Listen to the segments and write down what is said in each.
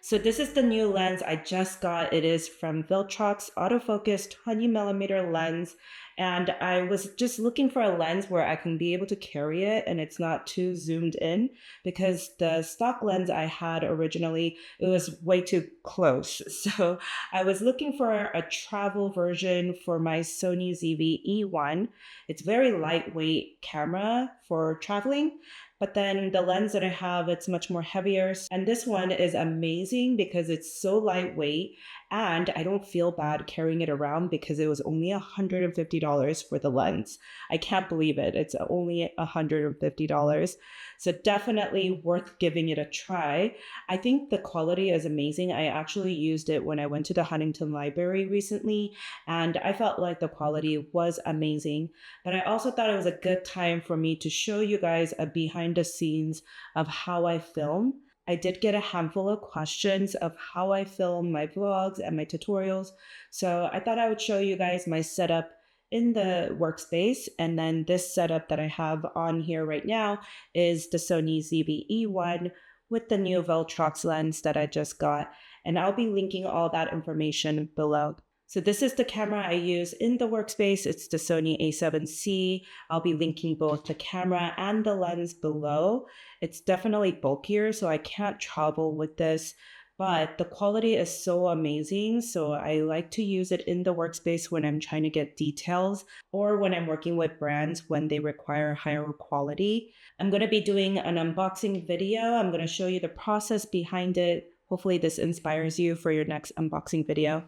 So this is the new lens I just got. It is from Viltrox autofocus 20mm lens. And I was just looking for a lens where I can be able to carry it and it's not too zoomed in, because the stock lens I had originally, it was way too close. So I was looking for a travel version for my Sony ZV-E1. It's very lightweight camera for traveling. But then the lens that I have, it's much more heavier. And this one is amazing because it's so lightweight and I don't feel bad carrying it around because it was only $150 for the lens. I can't believe it. It's only $150. So definitely worth giving it a try. I think the quality is amazing. I actually used it when I went to the Huntington Library recently, and I felt like the quality was amazing. But I also thought it was a good time for me to show you guys a behind the scenes of how I film. I did get a handful of questions of how I film my vlogs and my tutorials. So I thought I would show you guys my setup in the workspace. And then this setup that I have on here right now is the Sony ZV-E1 with the new Veltrox lens that I just got. And I'll be linking all that information below. So this is the camera I use in the workspace. It's the Sony a7C. I'll be linking both the camera and the lens below. It's definitely bulkier, so I can't travel with this, but the quality is so amazing. So I like to use it in the workspace when I'm trying to get details or when I'm working with brands when they require higher quality. I'm going to be doing an unboxing video. I'm going to show you the process behind it. Hopefully this inspires you for your next unboxing video.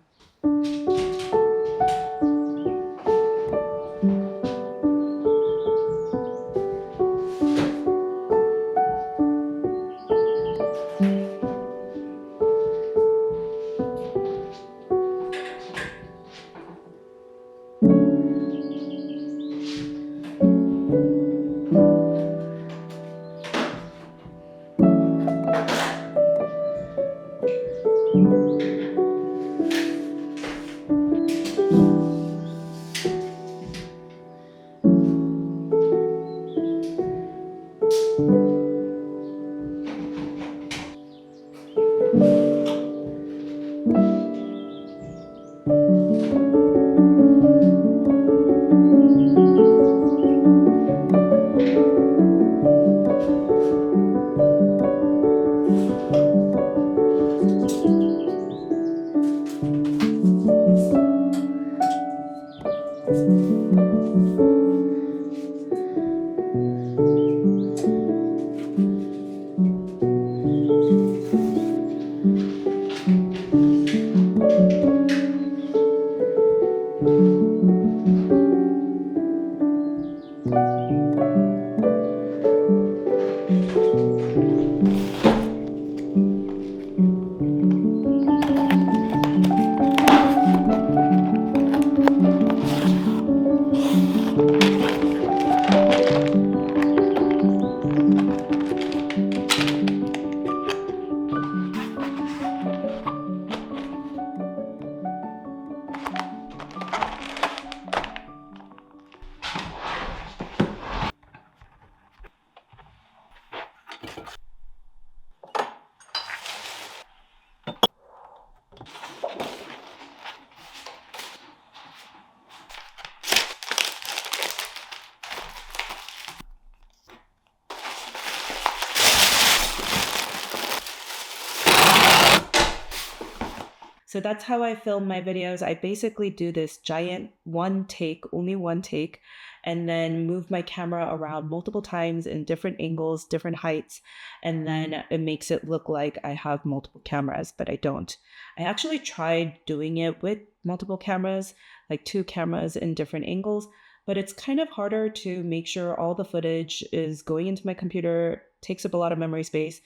So that's how I film my videos. I basically do this giant only one take, and then move my camera around multiple times in different angles, different heights, and then it makes it look like I have multiple cameras, but I don't. I actually tried doing it with multiple cameras, like 2 cameras in different angles, but it's kind of harder to make sure all the footage is going into my computer, takes up a lot of memory space,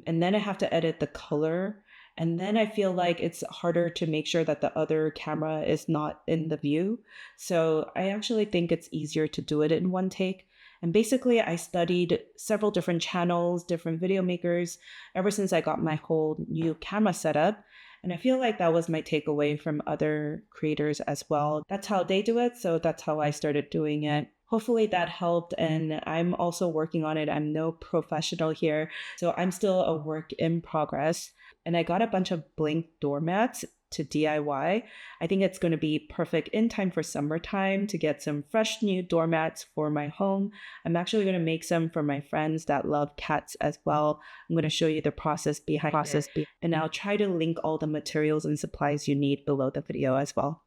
and then I have to edit the color. And then I feel like it's harder to make sure that the other camera is not in the view. So I actually think it's easier to do it in one take. And basically, I studied several different channels, different video makers, ever since I got my whole new camera setup. And I feel like that was my takeaway from other creators as well. That's how they do it, so that's how I started doing it. Hopefully that helped, and I'm also working on it. I'm no professional here, so I'm still a work in progress. and I got a bunch of blank doormats to DIY. I think it's going to be perfect in time for summertime to get some fresh new doormats for my home. I'm actually going to make some for my friends that love cats as well. I'm going to show you the process behind it, and I'll try to link all the materials and supplies you need below the video as well.